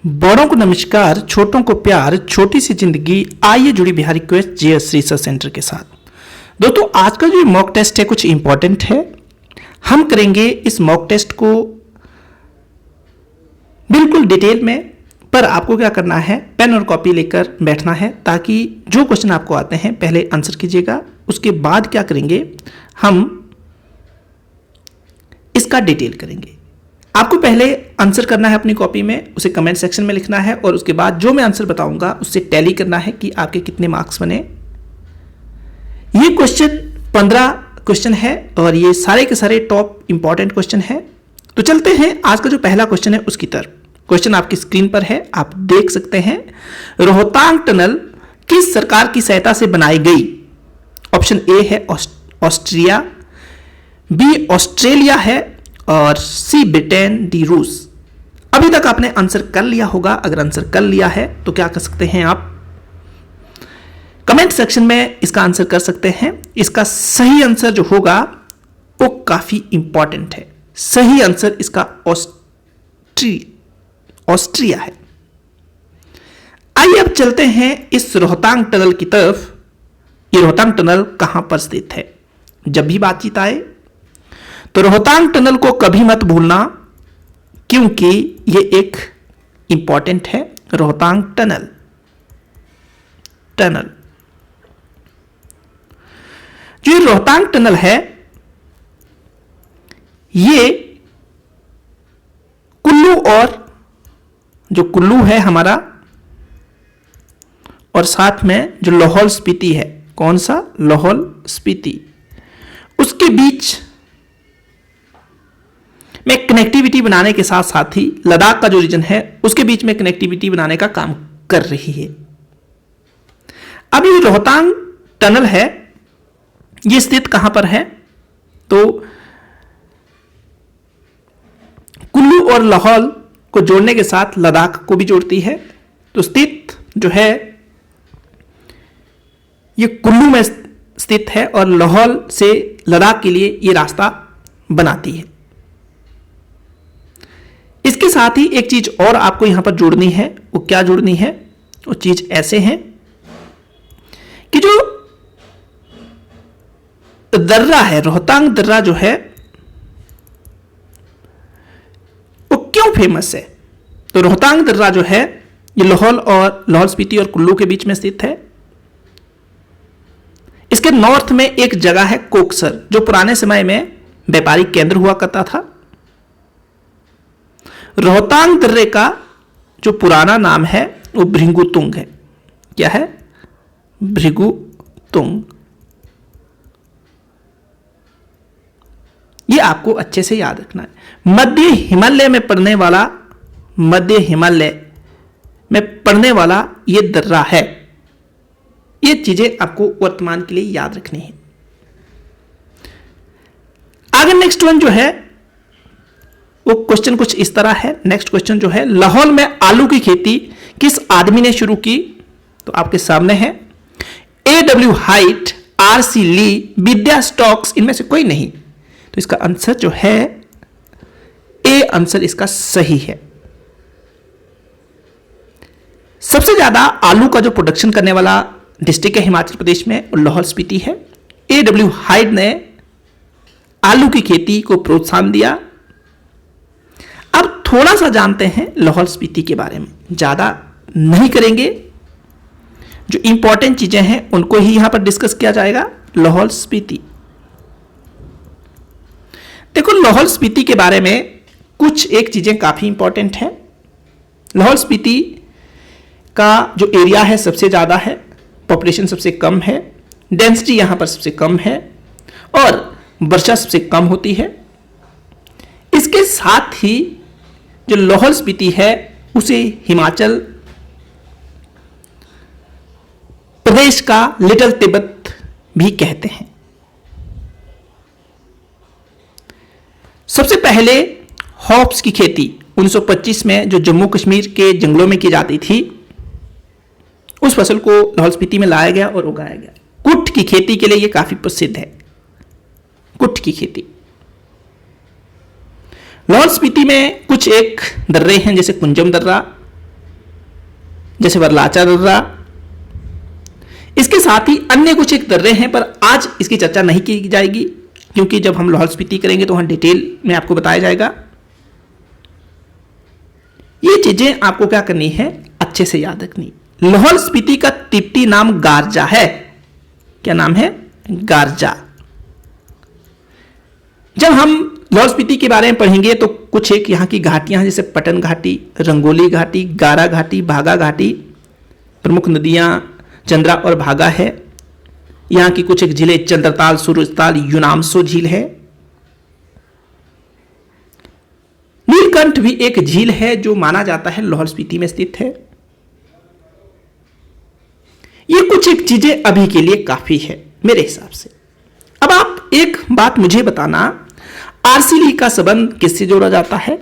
बड़ों को नमस्कार, छोटों को प्यार, छोटी सी जिंदगी। आइए जुड़ी Bihari quest JS research centre के साथ। दोस्तों आज का जो मॉक टेस्ट है कुछ इंपॉर्टेंट है। हम करेंगे इस मॉक टेस्ट को बिल्कुल डिटेल में, पर आपको क्या करना है, पेन और कॉपी लेकर बैठना है ताकि जो क्वेश्चन आपको आते हैं पहले आंसर कीजिएगा। उसके बाद क्या करेंगे, हम इसका डिटेल करेंगे। आपको पहले आंसर करना है अपनी कॉपी में, उसे कमेंट सेक्शन में लिखना है और उसके बाद जो मैं आंसर बताऊंगा उससे टैली करना है कि आपके कितने मार्क्स बने। ये क्वेश्चन 15 क्वेश्चन है और ये सारे के सारे टॉप इंपॉर्टेंट क्वेश्चन है। तो चलते हैं आज का जो पहला क्वेश्चन है उसकी तरफ। क्वेश्चन आपकी स्क्रीन पर है, आप देख सकते हैं। रोहतांग टनल किस सरकार की सहायता से बनाई गई? ऑप्शन ए है ऑस्ट्रिया, बी ऑस्ट्रेलिया है और सी ब्रिटेन, डी रूस। अभी तक आपने आंसर कर लिया होगा। अगर आंसर कर लिया है तो क्या कर सकते हैं, आप कमेंट सेक्शन में इसका आंसर कर सकते हैं। इसका सही आंसर जो होगा वो काफी इंपॉर्टेंट है। सही आंसर इसका ऑस्ट्रिया है। आइए अब चलते हैं इस रोहतांग टनल की तरफ। ये रोहतांग टनल कहां पर स्थित है? जब भी बातचीत आए तो रोहतांग टनल को कभी मत भूलना, क्योंकि ये एक इंपॉर्टेंट है। रोहतांग टनल जो ये रोहतांग टनल है, ये कुल्लू और जो कुल्लू है हमारा, और साथ में जो लाहौल स्पीति है, कौन सा? लाहौल स्पीति, उसके बीच में कनेक्टिविटी बनाने के साथ साथ ही लद्दाख का जो रीजन है उसके बीच में कनेक्टिविटी बनाने का काम कर रही है। अब ये रोहतांग टनल है, ये स्थित कहां पर है? तो कुल्लू और लाहौल को जोड़ने के साथ लद्दाख को भी जोड़ती है। तो स्थित जो है ये कुल्लू में स्थित है और लाहौल से लद्दाख के लिए ये रास्ता बनाती है। इसके साथ ही एक चीज और आपको यहां पर जोड़नी है। वो क्या जोड़नी है? वो चीज ऐसे है कि जो दर्रा है, रोहतांग दर्रा जो है वो क्यों फेमस है? तो रोहतांग दर्रा जो है ये लाहौल स्पीति और कुल्लू के बीच में स्थित है। इसके नॉर्थ में एक जगह है कोकसर, जो पुराने समय में व्यापारिक केंद्र हुआ करता था। रोहतांग दर्रे का जो पुराना नाम है वो भृगुतुंग है। क्या है? भृगुतुंग। ये आपको अच्छे से याद रखना है। मध्य हिमालय में पड़ने वाला ये दर्रा है। ये चीजें आपको वर्तमान के लिए याद रखनी है। आगे नेक्स्ट वन जो है वो क्वेश्चन कुछ इस तरह है। नेक्स्ट क्वेश्चन जो है, लाहौल में आलू की खेती किस आदमी ने शुरू की? तो आपके सामने है A.W. Height, R.C. ली, विद्या स्टॉक्स, इनमें से कोई नहीं। तो इसका आंसर जो है ए आंसर इसका सही है। सबसे ज्यादा आलू का जो प्रोडक्शन करने वाला डिस्ट्रिक्ट है हिमाचल प्रदेश में, लाहौल स्पीति है। A.W. हाइट ने आलू की खेती को प्रोत्साहन दिया। अब थोड़ा सा जानते हैं लाहौल स्पीति के बारे में, ज्यादा नहीं करेंगे। जो इंपॉर्टेंट चीजें हैं उनको ही यहां पर डिस्कस किया जाएगा। लाहौल स्पीति, देखो लाहौल स्पीति के बारे में कुछ एक चीजें काफी इंपॉर्टेंट है। लाहौल स्पीति का जो एरिया है सबसे ज्यादा है, पॉपुलेशन सबसे कम है, डेंसिटी यहां पर सबसे कम है और वर्षा सबसे कम होती है। इसके साथ ही जो लाहौल स्पीति है उसे हिमाचल प्रदेश का लिटिल तिब्बत भी कहते हैं। सबसे पहले हॉप्स की खेती 1925 में जो जम्मू कश्मीर के जंगलों में की जाती थी, उस फसल को लाहौल स्पीति में लाया गया और उगाया गया। कुट की खेती के लिए यह काफी प्रसिद्ध है। कुट की खेती लाहौल स्पीति में कुछ एक दर्रे हैं, जैसे कुंजम दर्रा, जैसे वरलाचा दर्रा। इसके साथ ही अन्य कुछ एक दर्रे हैं, पर आज इसकी चर्चा नहीं की जाएगी, क्योंकि जब हम लाहौल स्पीति करेंगे तो वहां डिटेल में आपको बताया जाएगा। ये चीजें आपको क्या करनी है, अच्छे से याद रखनी। लाहौल स्पीति का तिब्बती नाम गारजा है। क्या नाम है? गारजा। जब हम लाहौल स्पीति के बारे में पढ़ेंगे तो कुछ एक यहाँ की घाटियां, जैसे पटन घाटी, रंगोली घाटी, गारा घाटी, भागा घाटी, प्रमुख नदियां चंद्रा और भागा है। यहाँ की कुछ एक झीलें, चंद्रताल, सूरजताल, यूनामसो झील है। नीलकंठ भी एक झील है जो माना जाता है लाहौल स्पीति में स्थित है। ये कुछ एक चीजें अभी के लिए काफी है मेरे हिसाब से। अब आप एक बात मुझे बताना, आरसीली का संबंध किससे जोड़ा जाता है,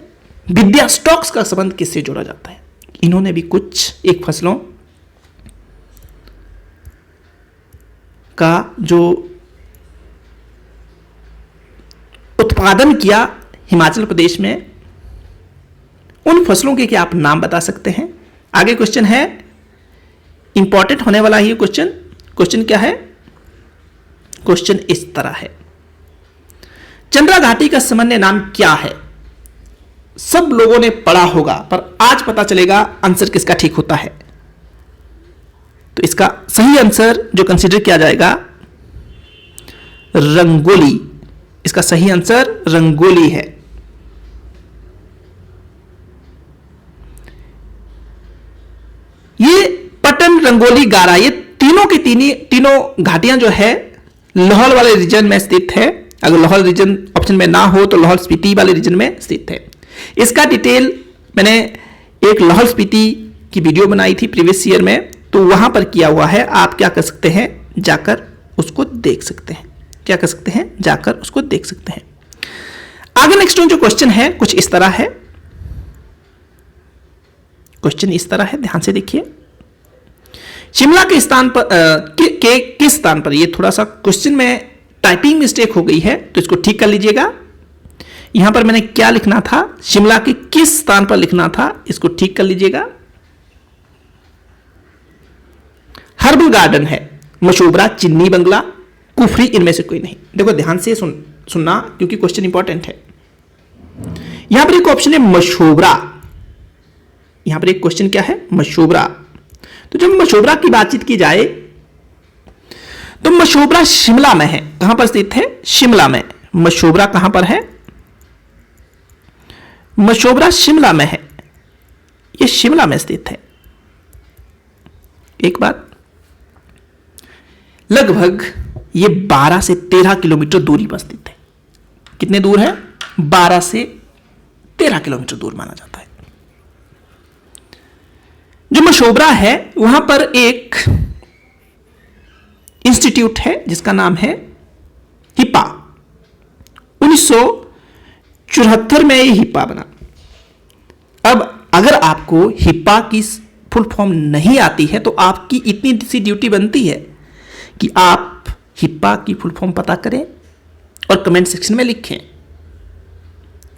विद्या स्टॉक्स का संबंध किससे जोड़ा जाता है? इन्होंने भी कुछ एक फसलों का जो उत्पादन किया हिमाचल प्रदेश में, उन फसलों के क्या आप नाम बता सकते हैं? आगे क्वेश्चन है, इंपॉर्टेंट होने वाला ये क्वेश्चन। क्वेश्चन क्या है? क्वेश्चन इस तरह है, चंद्रा घाटी का सामान्य नाम क्या है? सब लोगों ने पढ़ा होगा, पर आज पता चलेगा आंसर किसका ठीक होता है। तो इसका सही आंसर जो कंसीडर किया जाएगा, रंगोली। इसका सही आंसर रंगोली है। ये पटन, रंगोली, गारा, ये तीनों की तीनों घाटियां जो है लाहौल वाले रीजन में स्थित है। अगर लाहौल रीजन ऑप्शन में ना हो तो लाहौल स्पीति वाले रीजन में स्थित है। इसका डिटेल मैंने एक लाहौल स्पीति की वीडियो बनाई थी प्रीवियस ईयर में, तो वहां पर किया हुआ है। आप क्या कर सकते हैं, जाकर उसको देख सकते हैं। क्या कर सकते हैं, जाकर उसको देख सकते हैं। आगे नेक्स्ट जो क्वेश्चन है कुछ इस तरह है। क्वेश्चन इस तरह है, ध्यान से देखिए। शिमला के स्थान पर किस स्थान पर, ये थोड़ा सा क्वेश्चन में टाइपिंग मिस्टेक हो गई है, तो इसको ठीक कर लीजिएगा। यहां पर मैंने क्या लिखना था, शिमला के किस स्थान पर लिखना था, इसको ठीक कर लीजिएगा। हर्बल गार्डन है, मशोबरा, चिन्नी बंगला, कुफरी, इनमें से कोई नहीं। देखो ध्यान से सुनना, क्योंकि क्वेश्चन इंपॉर्टेंट है। यहां पर एक ऑप्शन है मशोबरा। यहां पर एक क्वेश्चन क्या है, मशोबरा। तो जब मशोबरा की बातचीत की जाए तो मशोबरा शिमला में है। कहां पर स्थित है, शिमला में। मशोबरा कहां पर है, मशोबरा शिमला में है। यह शिमला में स्थित है। एक बात, लगभग ये 12 से 13 किलोमीटर दूरी पर स्थित है। कितने दूर है, 12 से 13 किलोमीटर दूर माना जाता है। जो मशोबरा है वहां पर एक इंस्टीट्यूट है जिसका नाम है हिप्पा। 1974 में ये हिप्पा बना। अब अगर आपको हिप्पा की फुल फॉर्म नहीं आती है तो आपकी इतनी सी ड्यूटी बनती है कि आप हिप्पा की फुल फॉर्म पता करें और कमेंट सेक्शन में लिखें।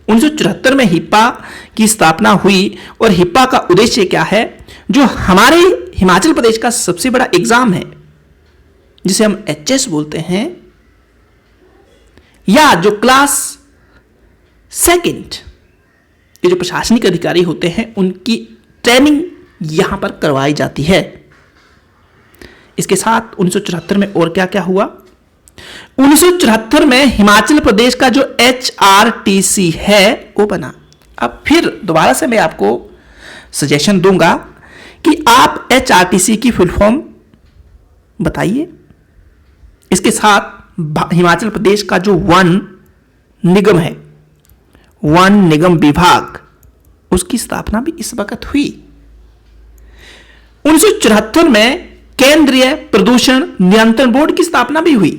1974 में हिप्पा की स्थापना हुई और हिप्पा का उद्देश्य क्या है, जो हमारे हिमाचल प्रदेश का सबसे बड़ा एग्जाम है जिसे हम एचएस बोलते हैं, या जो क्लास सेकंड के जो प्रशासनिक अधिकारी होते हैं उनकी ट्रेनिंग यहां पर करवाई जाती है। इसके साथ 1974 में और क्या क्या हुआ, 1974 में हिमाचल प्रदेश का जो HRTC है वो बना। अब फिर दोबारा से मैं आपको सजेशन दूंगा कि आप HRTC की फुल फॉर्म बताइए। इसके साथ हिमाचल प्रदेश का जो वन निगम है, वन निगम विभाग, उसकी स्थापना भी इस वक्त हुई। 1974 में केंद्रीय प्रदूषण नियंत्रण बोर्ड की स्थापना भी हुई।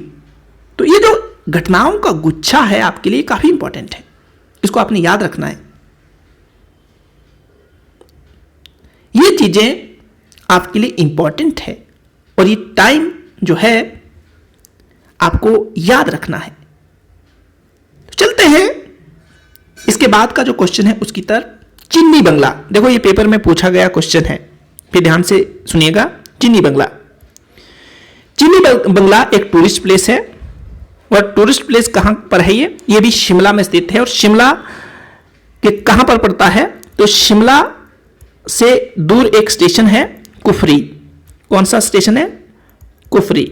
तो ये जो घटनाओं का गुच्छा है आपके लिए काफी इंपॉर्टेंट है, इसको आपने याद रखना है। ये चीजें आपके लिए इंपॉर्टेंट है और ये टाइम जो है आपको याद रखना है। तो चलते हैं इसके बाद का जो क्वेश्चन है उसकी तरफ। चिन्नी बंगला, देखो ये पेपर में पूछा गया क्वेश्चन है। फिर ध्यान से सुनिएगा। चीनी बंगला, चीनी बंगला एक टूरिस्ट प्लेस है। और टूरिस्ट प्लेस कहां पर है? ये भी शिमला में स्थित है। और शिमला के कहां पर पड़ता है? तो शिमला से दूर एक स्टेशन है कुफरी। कौन सा स्टेशन है? कुफरी।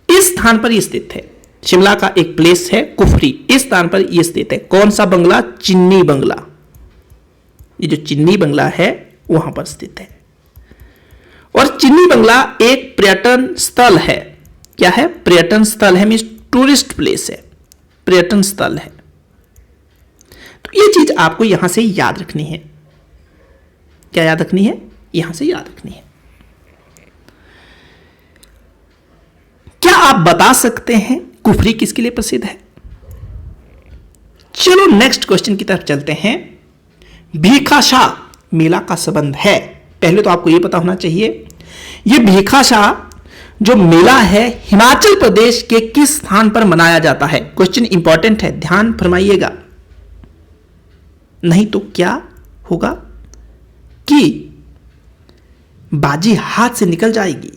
इस स्थान पर यह स्थित है। शिमला का एक प्लेस है कुफरी, इस स्थान पर यह स्थित है। कौन सा बंगला? चिन्नी बंगला। ये जो चिन्नी बंगला है वहां पर स्थित है। और चिन्नी बंगला एक पर्यटन स्थल है। क्या है? पर्यटन स्थल है, मींस टूरिस्ट प्लेस है, पर्यटन स्थल है। तो ये चीज आपको यहां से याद रखनी है। क्या याद रखनी है? यहां से याद रखनी है। क्या आप बता सकते हैं कुफरी किसके लिए प्रसिद्ध है? चलो नेक्स्ट क्वेश्चन की तरफ चलते हैं। भीखाशाह मेला का संबंध है। पहले तो आपको यह पता होना चाहिए यह भीखाशाह जो मेला है हिमाचल प्रदेश के किस स्थान पर मनाया जाता है। क्वेश्चन इंपॉर्टेंट है, ध्यान फरमाइएगा, नहीं तो क्या होगा कि बाजी हाथ से निकल जाएगी।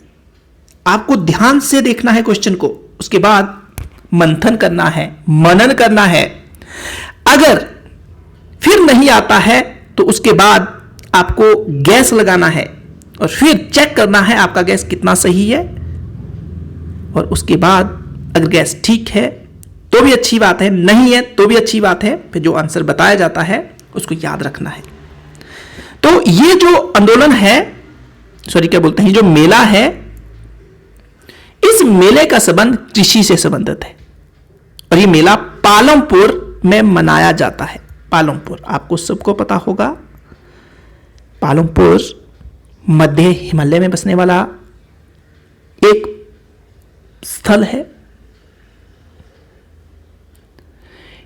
आपको ध्यान से देखना है क्वेश्चन को, उसके बाद मंथन करना है, मनन करना है। अगर फिर नहीं आता है तो उसके बाद आपको गैस लगाना है और फिर चेक करना है आपका गैस कितना सही है। और उसके बाद अगर गैस ठीक है तो भी अच्छी बात है, नहीं है तो भी अच्छी बात है। फिर जो आंसर बताया जाता है उसको याद रखना है। तो ये जो आंदोलन है, सॉरी क्या बोलते हैं, जो मेला है, इस मेले का संबंध कृषि से संबंधित है। और ये मेला पालमपुर में मनाया जाता है। पालमपुर आपको सबको पता होगा। पालमपुर मध्य हिमालय में बसने वाला एक स्थल है।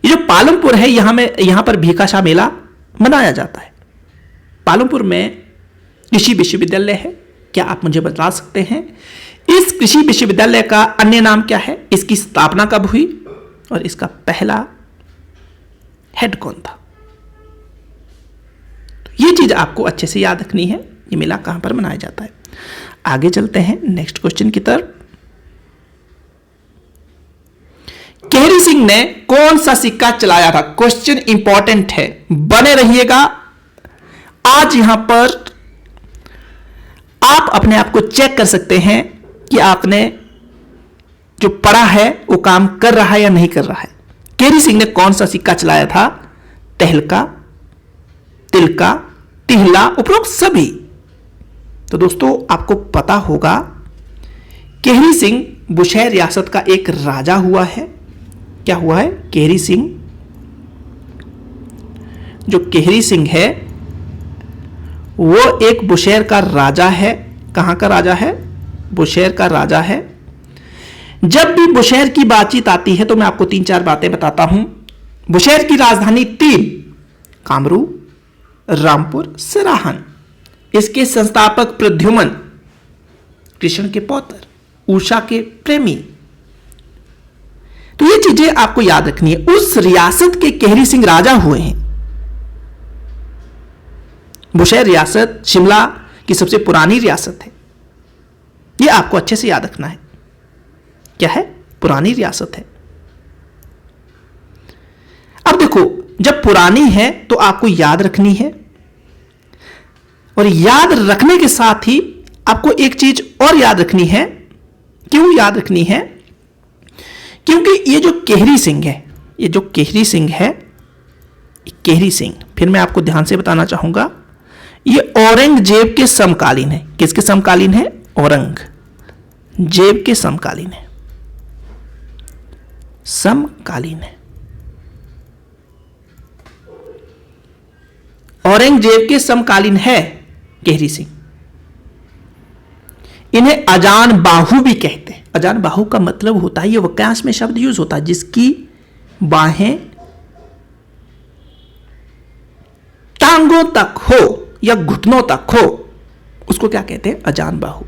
ये जो पालमपुर है यहां पर भीखाशाह मेला मनाया जाता है। पालमपुर में कृषि विश्वविद्यालय है। क्या आप मुझे बता सकते हैं इस कृषि विश्वविद्यालय का अन्य नाम क्या है? इसकी स्थापना कब हुई और इसका पहला हेड कौन था? तो यह चीज आपको अच्छे से याद रखनी है। यह मेला कहां पर मनाया जाता है। आगे चलते हैं नेक्स्ट क्वेश्चन की तरफ। केहरी सिंह ने कौन सा सिक्का चलाया था? क्वेश्चन इंपॉर्टेंट है, बने रहिएगा। आज यहां पर आप अपने आप को चेक कर सकते हैं कि आपने जो पढ़ा है वो काम कर रहा है या नहीं कर रहा है। केहरी सिंह ने कौन सा सिक्का चलाया था? तहलका, तिलका, टिहला, उपरोक्त सभी। तो दोस्तों आपको पता होगा केहरी सिंह बुशैर रियासत का एक राजा हुआ है। क्या हुआ है? केहरी सिंह, जो केहरी सिंह है वो एक बुशैर का राजा है। कहां का राजा है? बुशैर का राजा है। जब भी बुशैर की बातचीत आती है तो मैं आपको 3-4 बातें बताता हूं। बुशैर की राजधानी 3, कामरू, रामपुर, सराहन। इसके संस्थापक प्रद्युमन, कृष्ण के पौत्र, उषा के प्रेमी। तो ये चीजें आपको याद रखनी है। उस रियासत के केहरी सिंह राजा हुए हैं। बुशैर रियासत शिमला की सबसे पुरानी रियासत है। यह आपको अच्छे से याद रखना है। क्या है? पुरानी रियासत है। अब देखो, जब पुरानी है तो आपको याद रखनी है। और याद रखने के साथ ही आपको एक चीज और याद रखनी है। क्यों याद रखनी है? क्योंकि ये जो केहरी सिंह है, ये जो केहरी सिंह है, केहरी सिंह, फिर मैं आपको ध्यान से बताना चाहूंगा, ये औरंगजेब के समकालीन है। किसके समकालीन है? औरंगजेब के समकालीन है। समकालीन है, औरंगजेब के समकालीन है केहरी सिंह। इन्हें अजान बाहु भी कहते हैं। अजान बाहु का मतलब होता है, ये वाक्यांश में शब्द यूज होता है, जिसकी बाहें टांगों तक हो या घुटनों तक हो, उसको क्या कहते हैं? अजान बाहु।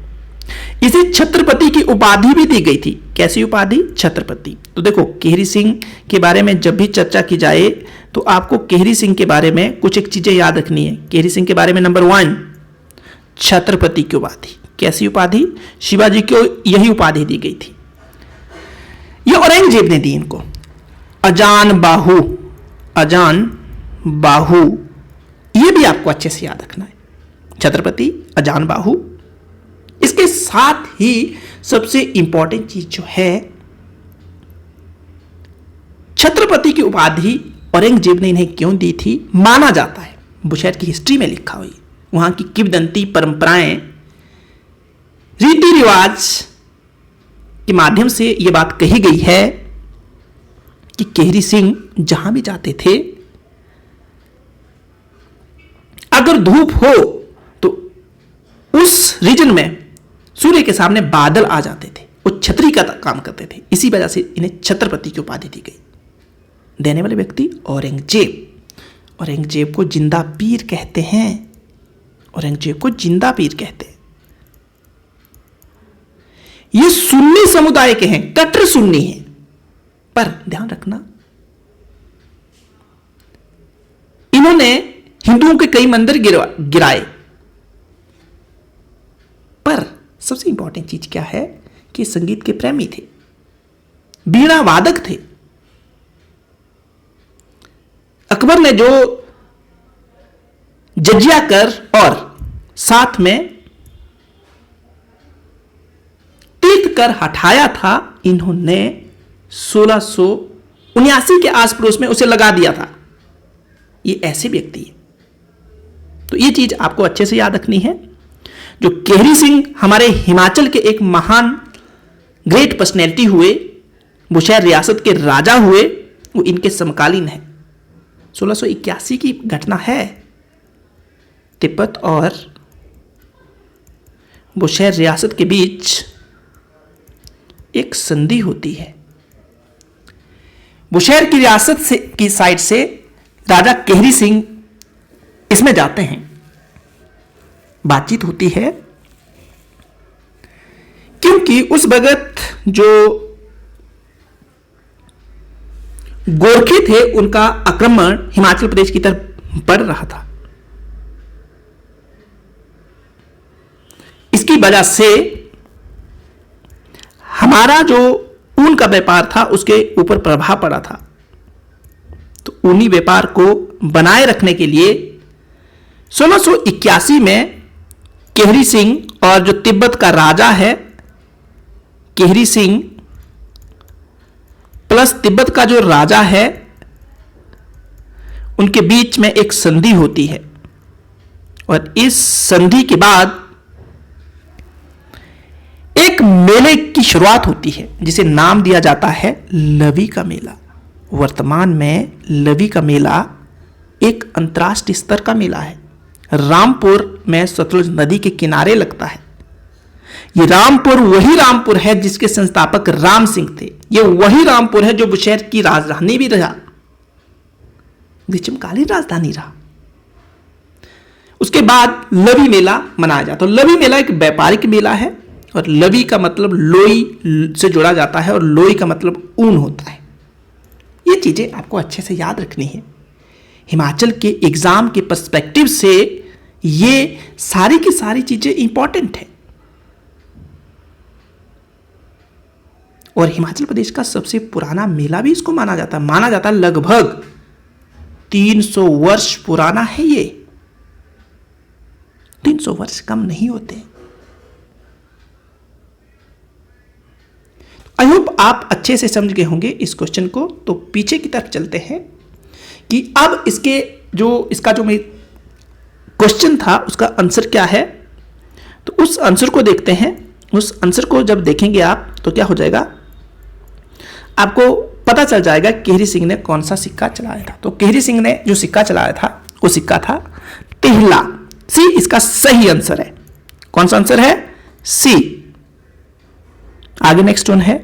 इसे छत्रपति की उपाधि भी दी गई थी। कैसी उपाधि? छत्रपति। तो देखो, केहरी सिंह के बारे में जब भी चर्चा की जाए तो आपको केहरी सिंह के बारे में कुछ एक चीजें याद रखनी है। केहरी सिंह के बारे में नंबर 1, छत्रपति की उपाधि। कैसी उपाधि? शिवाजी को यही उपाधि दी गई थी, ये औरंगजेब ने दी इनको। अजान बाहु, अजान बाहु, ये भी आपको अच्छे से याद रखना है। छत्रपति, अजान बाहु। इसके साथ ही सबसे इंपॉर्टेंट चीज जो है, छत्रपति की उपाधि औरंगजेब ने इन्हें क्यों दी थी, माना जाता है, बुशहर की हिस्ट्री में लिखा हुई, वहां की किंवदंती परंपराएं, रीति रिवाज के माध्यम से यह बात कही गई है कि केहरी सिंह जहां भी जाते थे, अगर धूप हो तो उस रीजन में सूर्य के सामने बादल आ जाते थे, वो छतरी का काम करते थे। इसी वजह से इन्हें छत्रपति की उपाधि दी गई। देने वाले व्यक्ति औरंगजेब। औरंगजेब को जिंदा पीर कहते हैं, औरंगजेब को जिंदा पीर कहते हैं। ये सुन्नी समुदाय के हैं, कट्टर सुन्नी हैं, पर ध्यान रखना इन्होंने हिंदुओं के कई मंदिर गिराए, पर सबसे इंपॉर्टेंट चीज क्या है कि संगीत के प्रेमी थे, बीणा वादक थे। अकबर ने जो जजिया कर और साथ में तीर्थ कर हटाया था, इन्होंने 1679 के आस पड़ोस में उसे लगा दिया था। ये ऐसे व्यक्ति है, तो ये चीज आपको अच्छे से याद रखनी है। जो केहरी सिंह हमारे हिमाचल के एक महान ग्रेट पर्सनैलिटी हुए, बुशहर रियासत के राजा हुए, वो इनके समकालीन है। 1681 की घटना है। तिब्बत और बुशहर रियासत के बीच एक संधि होती है। बुशहर की रियासत से की साइड से राजा केहरी सिंह इसमें जाते हैं, बातचीत होती है, क्योंकि उस वक्त जो गोरखे थे उनका आक्रमण हिमाचल प्रदेश की तरफ बढ़ रहा था। इसकी वजह से हमारा जो ऊन का व्यापार था उसके ऊपर प्रभाव पड़ा था। तो ऊनी व्यापार को बनाए रखने के लिए 1681 में केहरी सिंह और जो तिब्बत का राजा है केहरी सिंह प्लस तिब्बत का जो राजा है, उनके बीच में एक संधि होती है। और इस संधि के बाद एक मेले की शुरुआत होती है जिसे नाम दिया जाता है लवी का मेला। वर्तमान में लवी का मेला एक अंतर्राष्ट्रीय स्तर का मेला है। रामपुर में सतलुज नदी के किनारे लगता है। ये रामपुर वही रामपुर है जिसके संस्थापक राम सिंह थे। ये वही रामपुर है जो बुशहर की राजधानी भी रहा, ग्रीष्मकालीन राजधानी रहा। उसके बाद लवी मेला मनाया जाता है। लवी मेला एक व्यापारिक मेला है और लवी का मतलब लोई से जोड़ा जाता है और लोई का मतलब ऊन होता है। ये चीजें आपको अच्छे से याद रखनी है। हिमाचल के एग्जाम के पर्सपेक्टिव से ये सारी की सारी चीजें इंपॉर्टेंट है। और हिमाचल प्रदेश का सबसे पुराना मेला भी इसको माना जाता है। लगभग 300 वर्ष पुराना है ये। 300 वर्ष कम नहीं होते। आई होप आप अच्छे से समझ गए होंगे इस क्वेश्चन को। तो पीछे की तरफ चलते हैं कि अब इसका जो मैं क्वेश्चन था उसका आंसर क्या है। तो उस आंसर को देखते हैं। उस आंसर को जब देखेंगे आप तो क्या हो जाएगा, आपको पता चल जाएगा केहरी सिंह ने कौन सा सिक्का चलाया था। तो केहरी सिंह ने जो सिक्का चलाया था वो सिक्का था तिहला। सी इसका सही आंसर है। कौन सा आंसर है? सी। आगे नेक्स्ट वन है,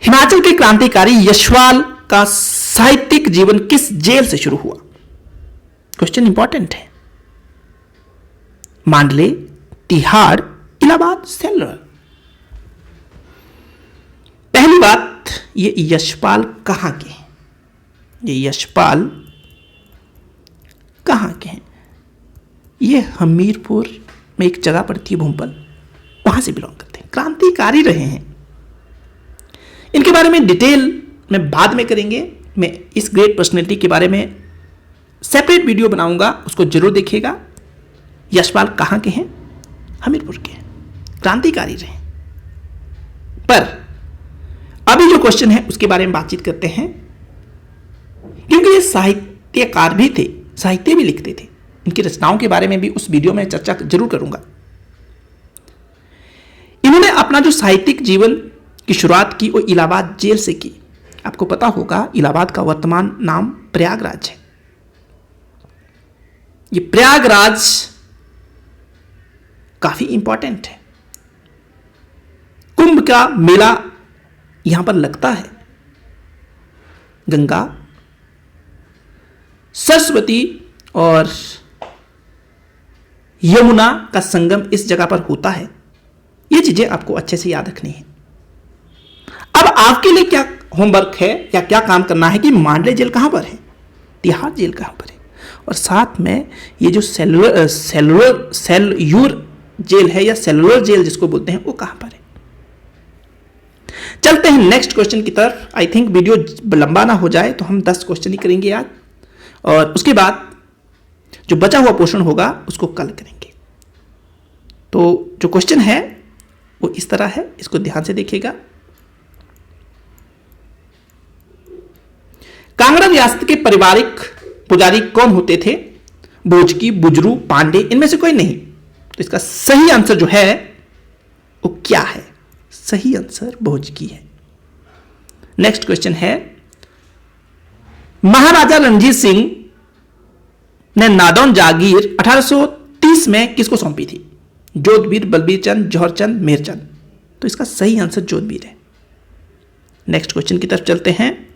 हिमाचल के क्रांतिकारी यशपाल का साहित्यिक जीवन किस जेल से शुरू हुआ? क्वेश्चन इंपॉर्टेंट है। मांडले, तिहाड़, इलाहाबाद, सेलर। पहली बात, ये यशपाल कहां के हैं? ये यशपाल कहाँ के हैं? ये हमीरपुर में एक जगह पड़ती है भूमपल, वहां से बिलोंग करते हैं, क्रांतिकारी रहे हैं। इनके बारे में डिटेल में बाद में करेंगे। मैं इस ग्रेट पर्सनैलिटी के बारे में सेपरेट वीडियो बनाऊंगा, उसको जरूर देखिएगा। यशपाल कहाँ के हैं? हमीरपुर के हैं, क्रांतिकारी रहे। पर अभी जो क्वेश्चन है उसके बारे में बातचीत करते हैं, क्योंकि ये साहित्यकार भी थे, साहित्य भी लिखते थे। इनकी रचनाओं के बारे में भी उस वीडियो में चर्चा जरूर करूंगा। इन्होंने अपना जो साहित्यिक जीवन की शुरुआत की वो इलाहाबाद जेल से की। आपको पता होगा इलाहाबाद का वर्तमान नाम प्रयागराज है। ये प्रयागराज काफी इंपॉर्टेंट है। कुंभ का मेला यहां पर लगता है। गंगा, सरस्वती और यमुना का संगम इस जगह पर होता है। ये चीजें आपको अच्छे से याद रखनी है। अब आपके लिए क्या होमवर्क है या क्या काम करना है कि मांडले जेल कहां पर है, तिहाड़ जेल कहां पर है, और साथ में ये जो सेल्यूर जेल है या सेलुलर जेल जिसको बोलते हैं वो कहां पर है। चलते हैं नेक्स्ट क्वेश्चन की तरफ। आई थिंक वीडियो लंबा ना हो जाए तो हम 10 क्वेश्चन ही करेंगे आज, और उसके बाद जो बचा हुआ पोर्शन होगा उसको कल करेंगे। तो जो क्वेश्चन है वो इस तरह है, इसको ध्यान से देखिएगा। कांगड़ा रियासत के पारिवारिक पुजारी कौन होते थे? भोजकी, बुजरू, पांडे, इनमें से कोई नहीं। तो इसका सही आंसर जो है वो क्या है? सही आंसर भोजकी है। नेक्स्ट क्वेश्चन है, महाराजा रणजीत सिंह ने नादौन जागीर 1830 में किसको सौंपी थी? जोधबीर, बलबीर चंद, जौहर चंद, मेहरचंद। तो इसका सही आंसर जोधबीर है। नेक्स्ट क्वेश्चन की तरफ चलते हैं।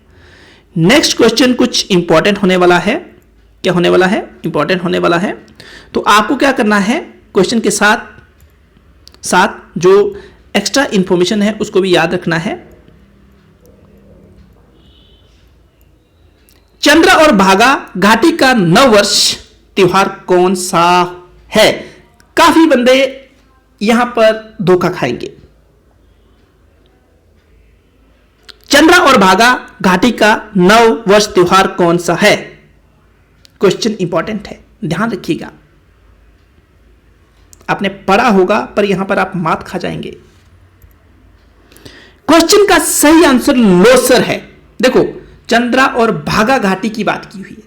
नेक्स्ट क्वेश्चन कुछ इंपॉर्टेंट होने वाला है। क्या होने वाला है? इंपॉर्टेंट होने वाला है। तो आपको क्या करना है, क्वेश्चन के साथ साथ जो एक्स्ट्रा इंफॉर्मेशन है उसको भी याद रखना है। चंद्र और भागा घाटी का नववर्ष त्योहार कौन सा है? काफी बंदे यहां पर धोखा खाएंगे। चंद्र और भागा घाटी का नववर्ष त्योहार कौन सा है? क्वेश्चन इंपॉर्टेंट है, ध्यान रखिएगा। आपने पढ़ा होगा पर यहां पर आप मात खा जाएंगे। क्वेश्चन का सही आंसर लोसर है। देखो, चंद्रा और भागा घाटी की बात की हुई है,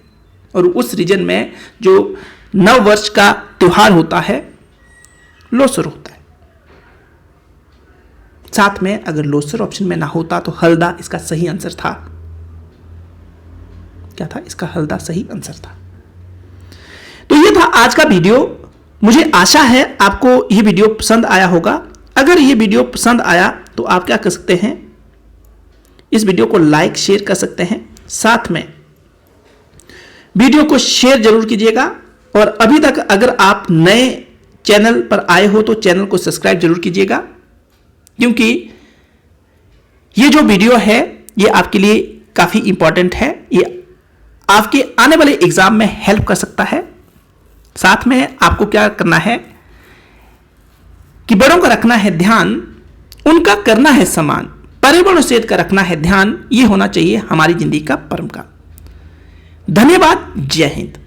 और उस रीजन में जो नव वर्ष का त्योहार होता है लोसर होता है। साथ में अगर लोसर ऑप्शन में ना होता तो हल्दा इसका सही आंसर था। क्या था? इसका हल्दा सही आंसर था। तो ये था आज का वीडियो। मुझे आशा है आपको ये वीडियो पसंद आया होगा। अगर ये वीडियो पसंद आया तो आप क्या कर सकते हैं, इस वीडियो को लाइक शेयर कर सकते हैं। साथ में वीडियो को शेयर जरूर कीजिएगा, और अभी तक अगर आप नए चैनल पर आए हो तो चैनल को सब्सक्राइब जरूर कीजिएगा, क्योंकि ये जो वीडियो है ये आपके लिए काफी इंपॉर्टेंट है। ये आपके आने वाले एग्जाम में हेल्प कर सकता है। साथ में आपको क्या करना है कि बड़ों का रखना है ध्यान, उनका करना है सम्मान, पर्यावरण सेहत का रखना है ध्यान। ये होना चाहिए हमारी जिंदगी का परम काम। धन्यवाद। जय हिंद।